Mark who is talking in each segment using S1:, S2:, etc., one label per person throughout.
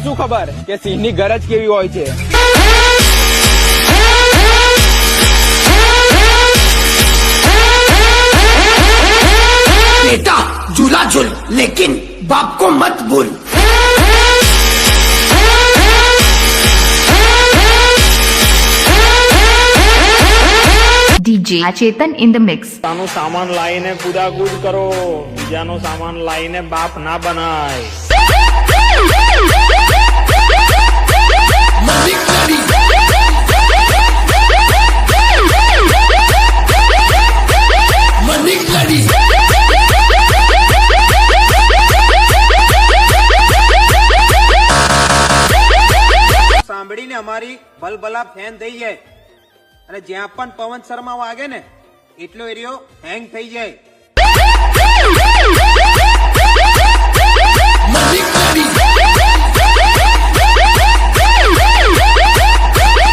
S1: શું ખબર કે સિંહની ગરજ કેવી હોય છે।
S2: बेटा झूला झूल लेकिन बाप को मत भूल।
S3: DJ Chetan in the mix।
S4: તાનો સામાન લાઈને કુદાકુદ કરો, બીજાનો સામાન લાઈને બાપ ના બનાય।
S5: સાંભળીને અમારી ભલભલા ફેન થઈ જાય અને જ્યાં પણ પવન શર્મા વાગે ને એટલો એરિયો હેંગ થઈ જાય।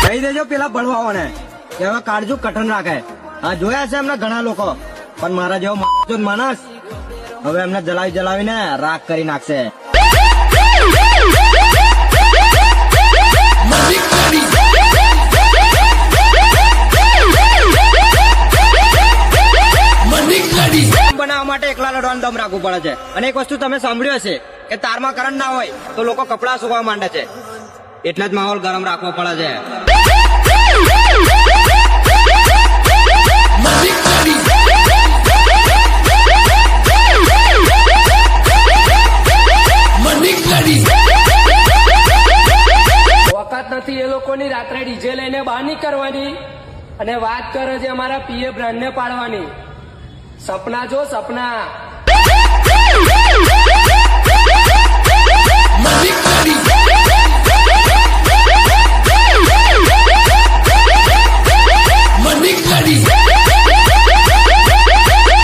S6: કહી દેજો પેલા ભળવાઓને કે હવે કાળજુ કઠણ રાખે। આ જોયા છે એમના ઘણા લોકો, પણ મારા જેવો માણસ હવે એમને જલાવીને રાખ કરી નાખશે। બનાવવા માટે એકલા લડવાનું દમ રાખવું પડે છે। અને એક વસ્તુ તમે સાંભળ્યું હશે કે તારમાં કરંટ ના હોય તો લોકો કપડા સુકવા માંડે છે, એટલે જ માહોલ ગરમ રાખવો પડે છે।
S7: વખત નથી એ લોકોની રાત્રે ડીજે લઈને બહાર નહીં કરવાની અને વાત કરે છે અમારા પીએ બ્રાન્ડને પાડવાની। સપના જો સપના।